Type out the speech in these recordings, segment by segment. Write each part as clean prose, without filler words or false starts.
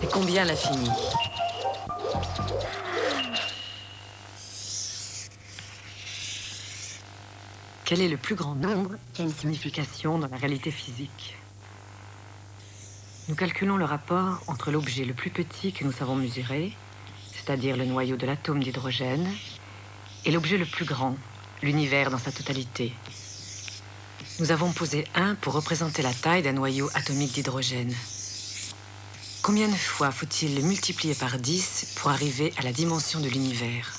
Et combien l'infini? Quel est le plus grand nombre qui a une signification dans la réalité physique? Nous calculons le rapport entre l'objet le plus petit que nous savons mesurer, c'est-à-dire le noyau de l'atome d'hydrogène, et l'objet le plus grand, l'univers dans sa totalité. Nous avons posé 1 pour représenter la taille d'un noyau atomique d'hydrogène. Combien de fois faut-il le multiplier par 10 pour arriver à la dimension de l'univers?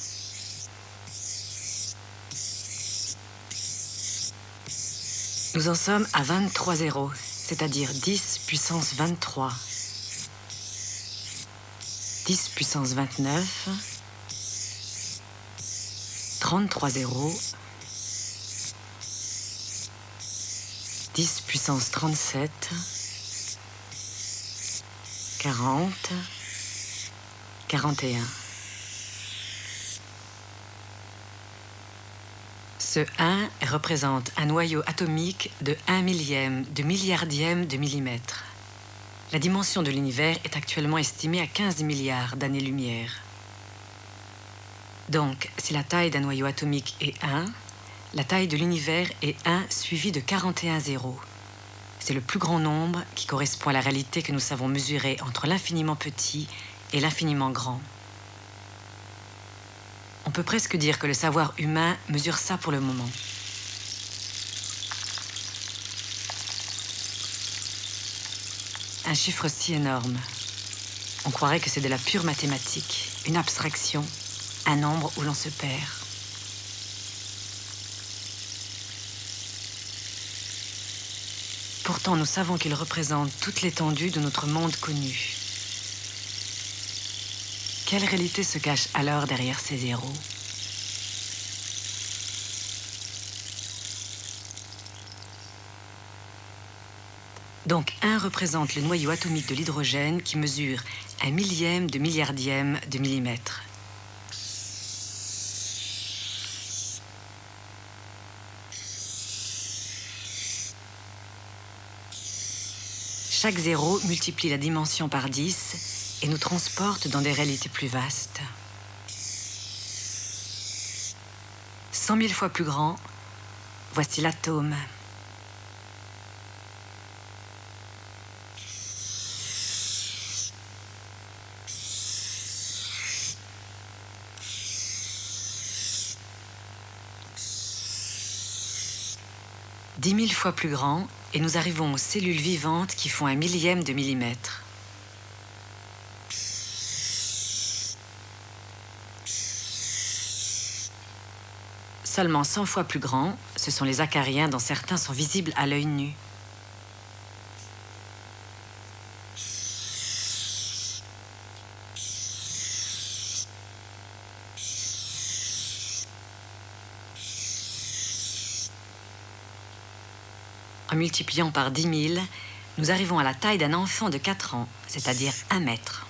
Nous en sommes à 23 zéros, c'est-à-dire 10 puissance 23. 10 puissance 29, 33 zéros, 10 puissance 37, 40, 41. Ce 1 représente un noyau atomique de 1 millième de milliardième de millimètre. La dimension de l'univers est actuellement estimée à 15 milliards d'années-lumière. Donc, si la taille d'un noyau atomique est 1, la taille de l'univers est 1 suivi de 41 zéros. C'est le plus grand nombre qui correspond à la réalité que nous savons mesurer entre l'infiniment petit et l'infiniment grand. On peut presque dire que le savoir humain mesure ça pour le moment. Un chiffre si énorme, on croirait que c'est de la pure mathématique, une abstraction, un nombre où l'on se perd. Pourtant, nous savons qu'il représente toute l'étendue de notre monde connu. Quelle réalité se cache alors derrière ces zéros? Donc 1 représente le noyau atomique de l'hydrogène qui mesure 1 millième de milliardième de millimètre. Chaque zéro multiplie la dimension par 10 et nous transporte dans des réalités plus vastes. 100 000 fois plus grand, voici l'atome. Dix 10 000 fois plus grand, et nous arrivons aux cellules vivantes qui font 1 millième de millimètre. Seulement 100 fois plus grands, ce sont les acariens dont certains sont visibles à l'œil nu. En multipliant par 10 000, nous arrivons à la taille d'un enfant de 4 ans, c'est-à-dire 1 mètre.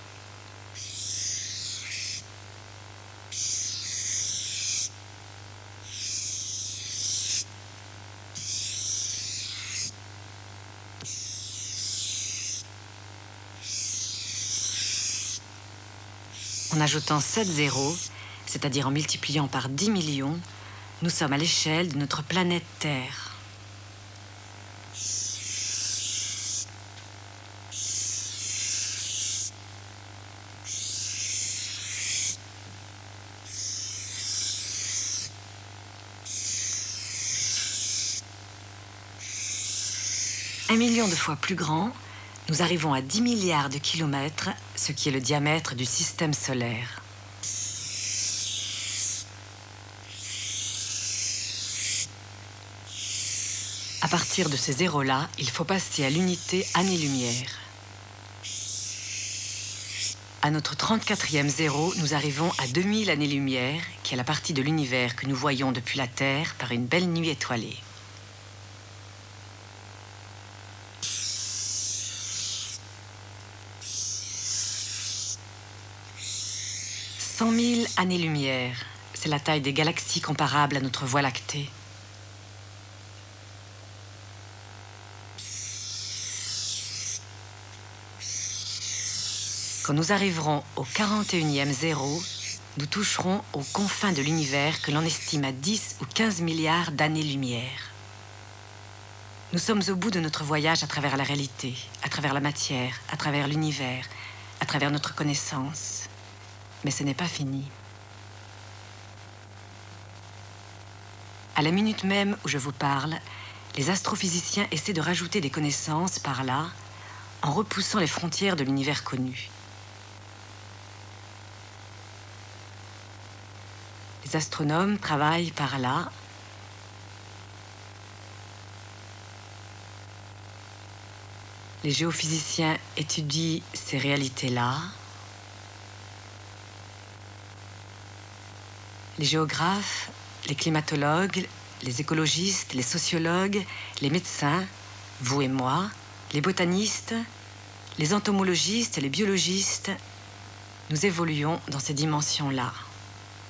En ajoutant 7 zéros, c'est-à-dire en multipliant par 10 millions, nous sommes à l'échelle de notre planète Terre. Un million de fois plus grand, nous arrivons à 10 milliards de kilomètres, ce qui est le diamètre du système solaire. À partir de ces zéros-là, il faut passer à l'unité année-lumière. À notre 34e zéro, nous arrivons à 2000 années-lumière, qui est la partie de l'univers que nous voyons depuis la Terre par une belle nuit étoilée. « 100 000 années-lumière, c'est la taille des galaxies comparables à notre Voie lactée. Quand nous arriverons au 41e zéro, nous toucherons aux confins de l'univers que l'on estime à 10 ou 15 milliards d'années-lumière. Nous sommes au bout de notre voyage à travers la réalité, à travers la matière, à travers l'univers, à travers notre connaissance. Mais ce n'est pas fini. À la minute même où je vous parle, les astrophysiciens essaient de rajouter des connaissances par là, en repoussant les frontières de l'univers connu. Les astronomes travaillent par là. Les géophysiciens étudient ces réalités-là. Les géographes, les climatologues, les écologistes, les sociologues, les médecins, vous et moi, les botanistes, les entomologistes et les biologistes, nous évoluons dans ces dimensions-là.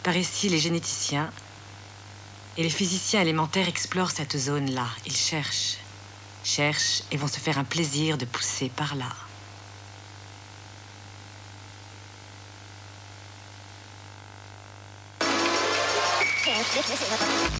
Par ici, les généticiens et les physiciens élémentaires explorent cette zone-là. Ils cherchent et vont se faire un plaisir de pousser par là.